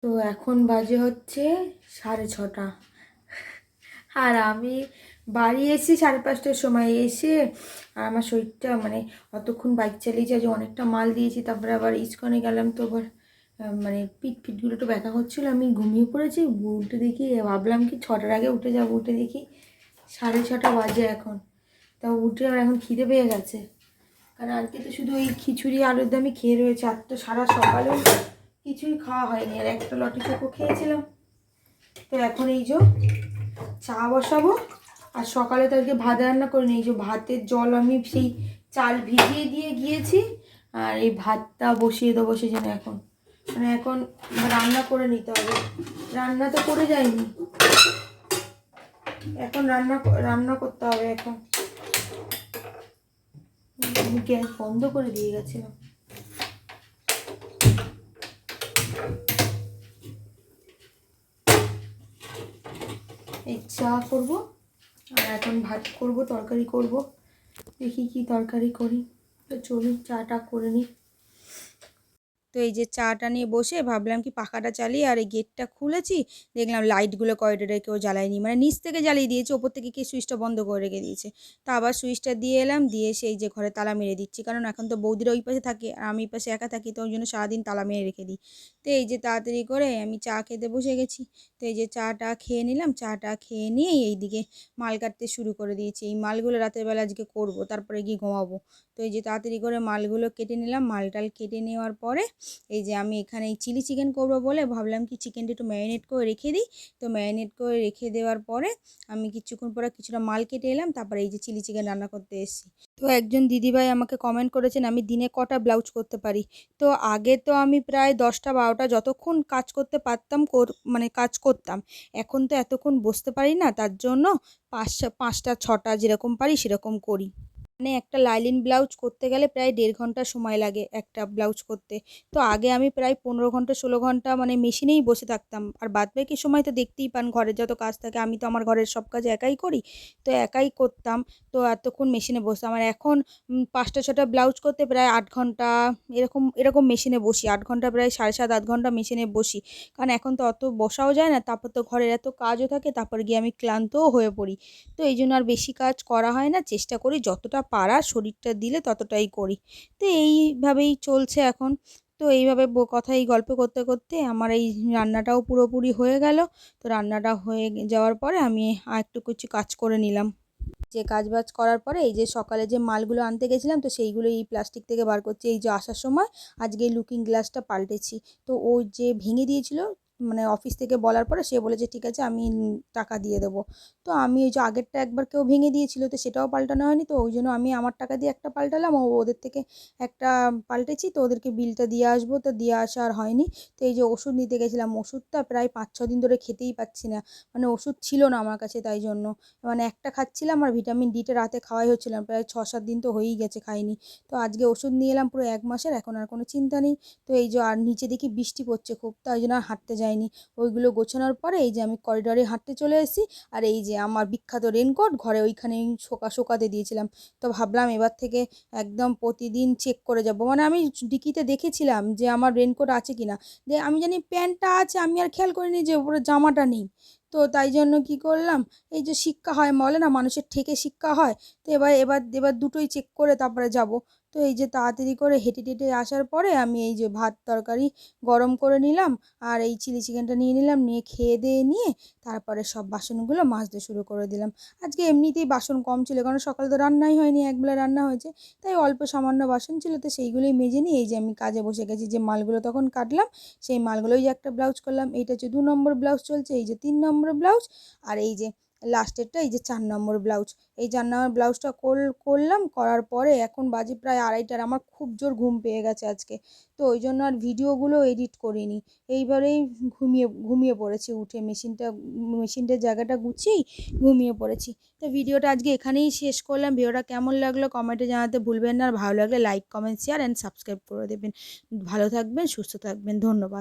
তো এখন বাজে হচ্ছে 6:30 আর আমি বাড়ি এসেছি 5:30টার সময় এসে। আর আমার শরীরটা মানে অতক্ষণ বাইক চালিয়েছি, আজ অনেকটা মাল দিয়েছি, তারপরে আবার ইস্কনে গেলাম, তো আবার মানে পিঠগুলো একটু ব্যথা হচ্ছিলো, আমি ঘুমিয়ে পড়েছি। উঠে দেখি, ভাবলাম কি 6টার আগে উঠে যাবো, উঠে দেখি 6:30 বাজে এখন। তা উঠে আবার এখন খিদে পেয়ে গেছে, কারণ আজকে তো শুধু ওই খিচুড়ি আলুর দমই খেয়ে রয়েছে, আর তো সারা সকালেও কিছুই খাওয়া হয়নি, আর একটা লটি চোখও খেয়েছিলাম। তো এখন এই যে চা বসাবো, আর সকালে তো আজকে ভাত রান্না করিনি, এই যে ভাতের জল আমি সেই চাল ভিজিয়ে দিয়ে গিয়েছি, আর এই ভাতটা বসিয়ে দেবো সেই জন্য এখন মানে এখন রান্না করে নিতে হবে। রান্না তো করে যায়নি, এখন রান্না করতে হবে। এখন গ্যাস বন্ধ করে দিয়ে গেছিলাম। এই চা করবো, আর এখন ভাত করব, তরকারি করব, দেখি কি তরকারি করি। তো চলুন চাটা করে নিই। তো এই যে চাটা নিয়ে বসে ভাবলাম কি পাখাটা চালিয়ে, আর এই গেটটা খুলেছি, দেখলাম লাইটগুলো করিডোরে কেউ জ্বালায়নি, মানে নিচ থেকে জ্বালিয়ে দিয়েছে, ওপর থেকে কি সুইচটা বন্ধ করে রেখে দিয়েছে। তা আবার সুইচটা দিয়ে এলাম, দিয়ে সেই যে ঘরে তালা মেরে দিচ্ছি, কারণ এখন তো বৌদিরা ওই পাশে থাকে আর আমি এই পাশে একা থাকি, তো ওই জন্য সারাদিন তালা মেরে রেখে দিই। তো এই যে তাড়াতাড়ি করে আমি চা খেতে বসে গেছি। তো এই যে চাটা খেয়ে নিলাম, চাটা খেয়ে নিয়ে এইদিকে মাল কাটতে শুরু করে দিয়েছি। এই মালগুলো রাতের বেলা আজকে করব, তারপরে গিয়ে ঘুমাবো। তো এই যে তাড়াতাড়ি করে মালগুলো কেটে নিলাম, মালটাল কেটে নেওয়ার পরে এই যে আমি এখানে এই চিলি চিকেন করবো বলে ভাবলাম কি চিকেনটা একটু ম্যারিনেট করে রেখে দিই। তো ম্যারিনেট করে রেখে দেওয়ার পরে আমি কিছুক্ষণ পরে কিছুটা মাল কেটে এলাম, তারপরে এই যে চিলি চিকেন রান্না করতে এসেছি। তো একজন দিদিভাই আমাকে কমেন্ট করেছেন আমি দিনে কটা ব্লাউজ করতে পারি। তো আগে তো আমি প্রায় 10টা 12টা যতক্ষণ কাজ করতে পারতাম মানে কাজ করতাম। এখন তো এতক্ষণ বসতে পারি না, তার জন্য 5টা 6টা যেরকম পারি সেরকম করি। মানে একটা লাইলিন ব্লাউজ করতে গেলে প্রায় 1.5 ঘন্টা সময় লাগে একটা ব্লাউজ করতে। তো আগে আমি প্রায় 15 ঘন্টা 16 ঘন্টা মানে মেশিনেই বসে থাকতাম, আর বাদবাকি সময় তো দেখতেই পান ঘরের যত কাজ থাকে, আমি তো আমার ঘরের সব কাজ একাই করি, তো একাই করতাম। তো এতক্ষণ মেশিনে বসতাম, আর এখন 5টা 6টা ব্লাউজ করতে প্রায় 8 ঘন্টা এরকম এরকম মেশিনে বসি, 8 ঘন্টা প্রায় 7.5 8 ঘন্টা মেশিনে বসি। কারণ এখন তো অত বসাও যায় না, তারপর তো ঘরের এত কাজও থাকে, তারপর গিয়ে আমি ক্লান্তও হয়ে পড়ি। তো এই জন্য আর বেশি কাজ করা হয় না, চেষ্টা করি যতটা পারার শরীরটা দিলে ততটাই করি। তো এইভাবেই চলছে এখন। তো এইভাবে এই গল্প করতে করতে আমার এই রান্নাটাও পুরোপুরি হয়ে গেল। তো রান্নাটা হয়ে যাওয়ার পরে আমি আর একটু কিছু কাজ করে নিলাম। যে কাজবাজ করার পরে এই যে সকালে যে মালগুলো আনতে গেছিলাম, তো সেইগুলো এই প্লাস্টিক থেকে বার করছি। এই যে আসার সময় আজকে এই লুকিং গ্লাসটা পাল্টেছি, তো ও যে ভেঙে দিয়েছিল মানে অফিস থেকে বলার পরে সে বলেছে ঠিক আছে আমি টাকা দিয়ে দেবো। তো আমি ওই যে আগেরটা একবার কেউ ভেঙে দিয়েছিল, তো সেটাও পাল্টানো হয়নি, তো ওই জন্য আমি আমার টাকা দিয়ে একটা পাল্টালাম, ও ওদের থেকে একটা পাল্টেছি। তো ওদেরকে বিলটা দিয়ে আসবো, তো দিয়ে আসা আর হয়নি। তো এই যে ওষুধ নিতে গেছিলাম, ওষুধটা প্রায় 5 6 দিন ধরে খেতেই পাচ্ছি না, মানে ওষুধ ছিল না আমার কাছে, তাই জন্য মানে একটা খাচ্ছিলাম, আর ভিটামিন ডিটা রাতে খাওয়াই হচ্ছিলাম, প্রায় 6 7 দিন তো হয়েই গেছে খাইনি। তো আজকে ওষুধ নিয়ে এলাম পুরো 1 মাসের, এখন আর কোনো চিন্তা নেই। তো এই যে আর নিচে দেখি বৃষ্টি পড়ছে খুব, তাই জন্য আর হাঁটতে যাইনি। ওইগুলো গোছানোর পরে এই যে আমি করিডরে হাঁটতে চলে এসেছি, আর এই যে আমার বিখ্যাত রেনকোট ঘরে ওইখানেই শোকাতে দিয়েছিলাম। তো ভাবলাম এবার থেকে একদম প্রতিদিন চেক করে যাব, মানে আমি ডিকিতে দেখেছিলাম যে আমার রেনকোট আছে কিনা, যে আমি জানি প্যান্টটা আছে, আমি আর খেয়াল করিনি যে উপরে জামাটা নেই। তো তাই জন্য কি করলাম, এই যে শিক্ষা হয় বলে না মানুষের ঠেকে শিক্ষা হয়, তো এবার এবার এবার দুটোই চেক করে তারপরে যাব। তো এই যে তাড়াতাড়ি করে হেঁটে টেটে আসার পরে আমি এই যে ভাত তরকারি গরম করে নিলাম, আর এই চিলি চিকেনটা নিয়ে নিলাম, নিয়ে খেয়ে দিয়ে নিয়ে তারপরে সব বাসনগুলো মাজতে শুরু করে দিলাম। আজকে এমনিতেই বাসন কম ছিল, কারণ সকালে তো রান্নাই হয়নি, একবেলা রান্না হয়েছে, তাই অল্প সামান্য বাসন ছিল, তো সেইগুলোই মেজে নিয়ে এই যে আমি কাজে বসে গেছি। যে মালগুলো তখন কাটলাম সেই মালগুলোই যে একটা ব্লাউজ করলাম, এইটা হচ্ছে 2 নম্বর ব্লাউজ চলছে, এই যে 3 নম্বর ব্লাউজ, আর এই যে লাস্টেরটা এই যে 4 নম্বর ব্লাউজ। এই 4 নম্বর ব্লাউজটা করলাম, করার পরে এখন বাজে প্রায় 2:30টার, আমার খুব জোর ঘুম পেয়ে গেছে আজকে। তো ওই জন্য আর ভিডিওগুলো এডিট করিনি, এইবারেই ঘুমিয়ে পড়েছি, উঠে মেশিনটার জায়গাটা গুছিয়েই ঘুমিয়ে পড়েছি। তো ভিডিওটা আজকে এখানেই শেষ করলাম। ভিডিওটা কেমন লাগলো কমেন্টে জানাতে ভুলবেন না, আর ভালো লাগলে like comment share and subscribe করে দেবেন। ভালো থাকবেন, সুস্থ থাকবেন, ধন্যবাদ।